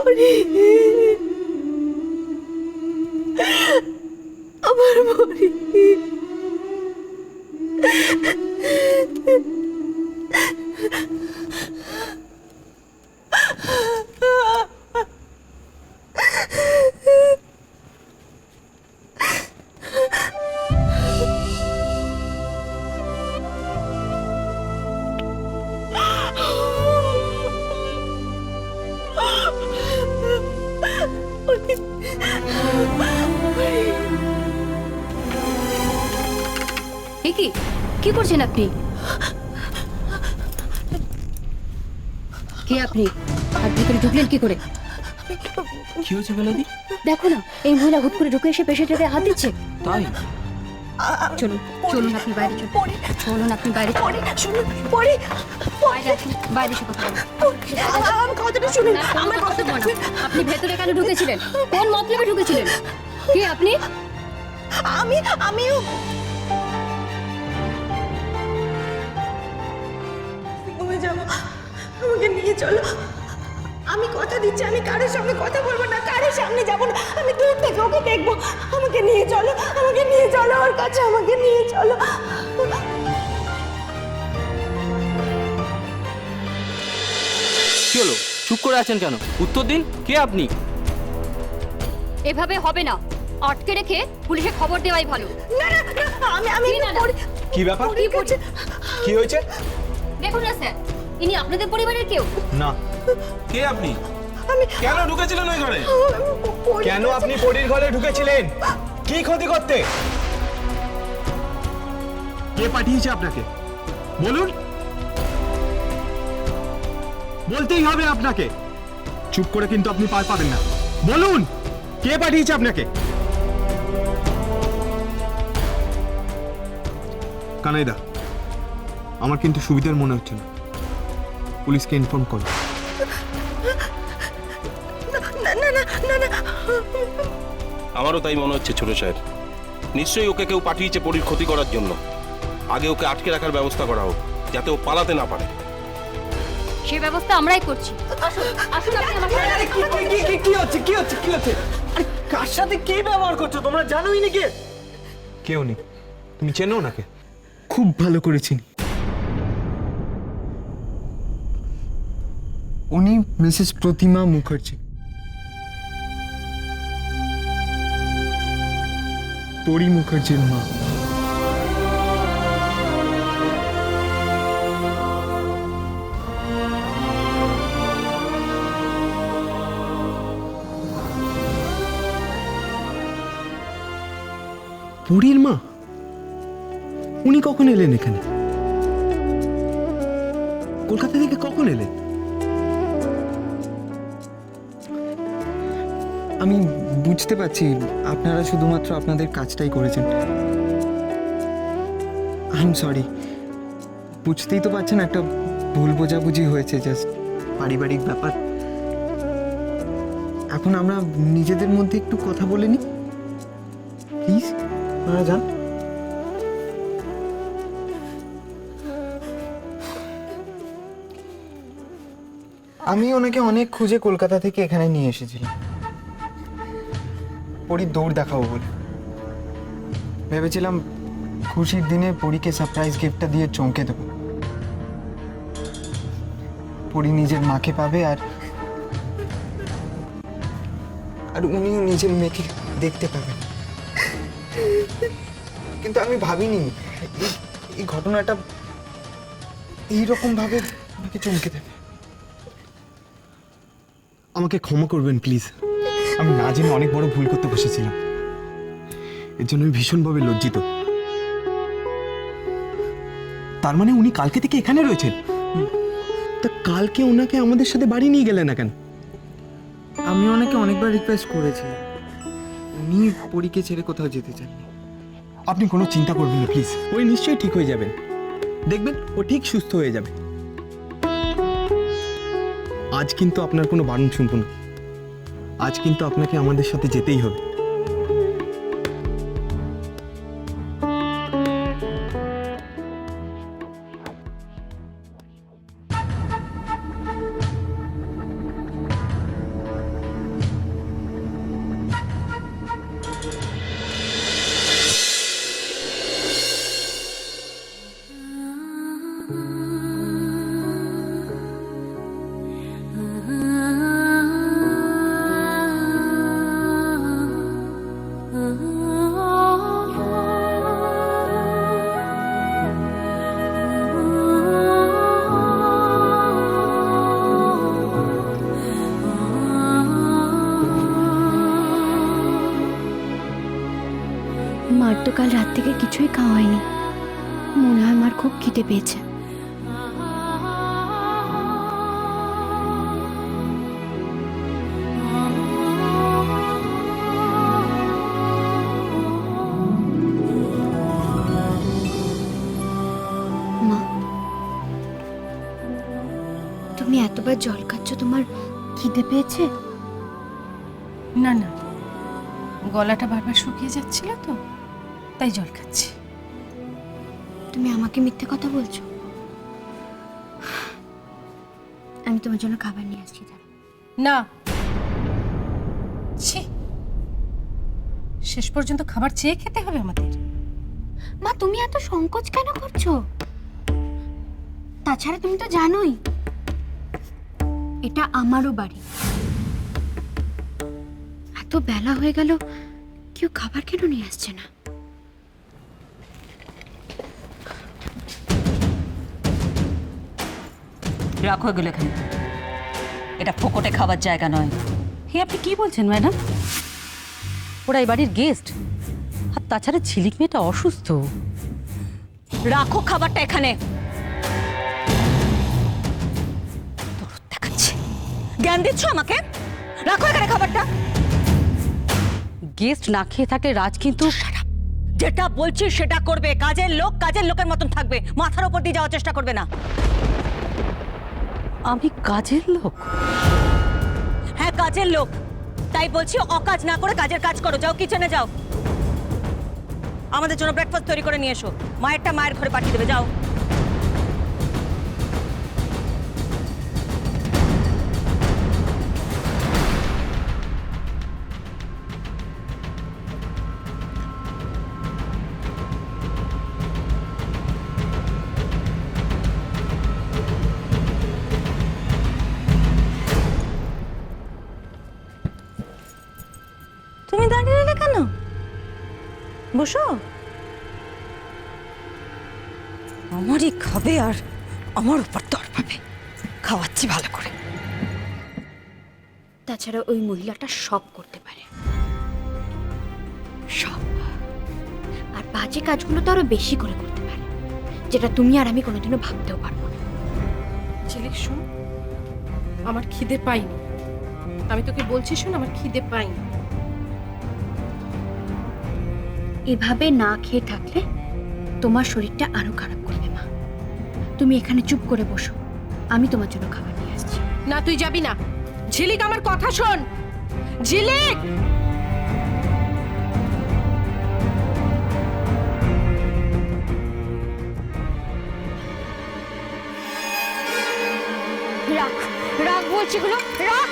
পরি, আমার পরি। কি কি করছেন আপনি? কে আপনি? আর ভিতরে ঢুকলেন কি করে? কি হয়েছে বেলাদি? দেখো না, এই মহিলা হুট করে ঢুকে এসে পেশেন্টের হাত দিচ্ছে। তাই? চলুন চলুন, আপনি বাইরে চলুন। চলুন আপনি বাইরে পরি, শুনুন, পরি, বাইরে আসুন, বাইরে এসে কথা বলুন। আমার কথাটা শুনুন, না, আমার কথা কথাটা বলুন। আপনি ভেতরে কেন ঢুকেছিলেন? কোন মতলবে ঢুকেছিলেন? কে আপনি? আমিও ঘুমে যাবো, আমাকে নিয়ে চলো। আমি কথা দিচ্ছি, আমি কারোর সামনে কথা বলবো না, কারোর সামনে যাবো না, আমি দূর থেকে ওকে দেখবো। আমাকে নিয়ে চলো, আমাকে নিয়ে চলো ওর কাছে, আমাকে নিয়ে চলো। কি হলো? চুপ করে আছেন কেন? উত্তর দিন, কে আপনি? এভাবে হবে না, আটকে রেখে পুলিশে খবর দেওয়াই ভালো। না না না, আমি না, না। পরি- কি ব্যাপার? পরি কাছে। কি হয়েছে? দেখুন না স্যার, ইনি আপনাদের পরিবারের কেউ? না। কে আপনি? আমি কেন ঢুকেছিলেন ওই ঘরে? পরি কেন কাছে- আপনি পরীর ঘরে ঢুকেছিলেন? কি ক্ষতি করতে? কে পাঠিয়েছে আপনাকে? বলুন। বলতেই হবে আপনাকে। চুপ করে কিন্তু আপনি পার পাবেন না। বলুন, কে পাঠিয়েছে আপনাকে? কানাইদা, আমার কিন্তু সুবিধার মনে হচ্ছে না। পুলিশকে ইনফর্ম করো। না না না না না, আমারও তাই মনে হচ্ছে ছোট সাহেব। নিশ্চয়ই ওকে কেউ পাঠিয়েছে পরীর ক্ষতি করার জন্য। আগে ওকে আটকে রাখার ব্যবস্থা করা হোক, যাতে ও পালাতে না পারে। সে ব্যবস্থা আমরাই করছি। আসুন আসুন, আপনি আমার সাথে। আরে কি হচ্ছে? আরে কার সাথে কি ব্যবহার করছো তোমরা জানোই নাকি? কেউ নেই। তুমি চেনো ওনাকে? খুব ভালো করে চিনি। উনি মিসেস প্রতিমা মুখার্জি, পরি মুখার্জির মা। পরির মা? উনি কখন এলেন এখানে? কলকাতা থেকে কখন এলেন? আমি বুঝতে পারছি আপনারা শুধুমাত্র আপনাদের কাজটাই করেছেন। I am sorry. বুঝতেই তো পারছেন একটা ভুল বোঝাবুঝি হয়েছে, জাস্ট পারিবারিক ব্যাপার। এখন আমরা নিজেদের মধ্যে একটু কথা বলে নিই প্লিজ। আপনারা যান। আমি ওনাকে অনেক খুঁজে কলকাতা থেকে এখানে নিয়ে এসেছিলাম পরীর দৌড় দেখাবো বলে। ভেবেছিলাম খুশির দিনে পরীকে সারপ্রাইজ গিফটটা দিয়ে চমকে দেবো। পরী নিজের মাকে পাবে আর উনিও নিজের মেয়েকে দেখতে পাবেন। কিন্তু আমি ভাবিনি এই ঘটনাটা এইরকম ভাবে আমাকে চমকে দেবে। আমাকে ক্ষমা করবেন প্লিজ। আমি না জেনে অনেক বড় ভুল করতে বসেছিলাম। এর জন্য আমি ভীষণভাবে লজ্জিত। তার মানে উনি কালকে থেকে এখানে রয়েছেন? তা কালকে ওনাকে আমাদের সাথে বাড়ি নিয়ে গেলেন না কেন? আমি ওনাকে অনেকবার রিকোয়েস্ট করেছি, উনি পরীকে ছেড়ে কোথাও যেতে চাননি। আপনি কোনো চিন্তা করবেন না প্লিজ। ওই নিশ্চয়ই ঠিক হয়ে যাবেন, দেখবেন ও ঠিক সুস্থ হয়ে যাবে। আজ কিন্তু আপনার কোনো বারণ শুনবো না। আজ কিন্তু আপনাকে আমাদের সাথে যেতেই হবে। তো কাল রাত থেকে কিছুই খাওয়া হয়নি, মনে হয় আমার খুব খিদে পেয়েছে। মা, তুমি এতবার জল খাচ্ছ, তোমার খিদে পেয়েছে? না না, গলাটা বারবার শুকিয়ে যাচ্ছিল তো, তাই জল খাচ্ছি। তুমি আমাকে মিথ্যে কথা বলছো। আমি তোমার জন্য খাবার নিয়ে আসছি। না, ছি, শেষ পর্যন্ত খাবার চেয়ে খেতে হবে আমাদের। মা, তুমি এত সংকোচ কেন করছো? তাছাড়া তুমি তো জানোই এটা আমারও বাড়ি। এত বেলা হয়ে গেল, কেউ খাবার কেন নিয়ে আসছে না? রাখো এগুলো এখানে, এটা ফোকটে খাবার জায়গা নয়। হে, আপনি কি বলছেন ম্যাডাম? ওরা এই বাড়ির গেস্ট, আর তাছাড়া ঝিলিক মেয়েটা অসুস্থ। রাখো খাবারটা এখানে। দরদ দেখাচ্ছে, জ্ঞান দিচ্ছ আমাকে। রাখো এখানে খাবারটা। গেস্ট না খেয়ে থাকলে রাজ কিন্তু যেটা বলছি সেটা করবে। কাজের লোক কাজের লোকের মতন থাকবে, মাথার উপর দিয়ে যাওয়ার চেষ্টা করবে না। আমি কাজের লোক? হ্যাঁ, কাজের লোক। তাই বলছি অকাজ না করে কাজের কাজ করো। যাও, কিচেনে যাও, আমাদের জন্য ব্রেকফাস্ট তৈরি করে নিয়ে এসো। মায়েরটা মায়ের ঘরে পাঠিয়ে দেবে, যাও। তুমি দাঁড়িয়ে রইলে কেন? বসো। আমারই খাবে আর আমার উপর দর পাবে। খাওয়াচ্ছি ভালো করে। তাছাড়া ওই মহিলাটা সব করতে পারে, সব। আর বাজে কাজগুলো তো আরো বেশি করে করতে পারে, যেটা তুমি আর আমি কোনোদিনও ভাবতেও পারবো না। ঝিলিক শোন, আমার খিদে পাইনি। আমি তোকে বলছি, শোন, আমার খিদে পাইনি। এভাবে না খেয়ে থাকলে তোমার শরীরটা আরো খারাপ করবে মা। তুমি এখানে চুপ করে বসো, আমি তোমার জন্য খাবার নিয়ে আসছি। না, তুই যাবি না। ঝিলিক, আমার কথা শোন। ঝিলিক, রাখ, রাখ বলছি, গুলো রাখ।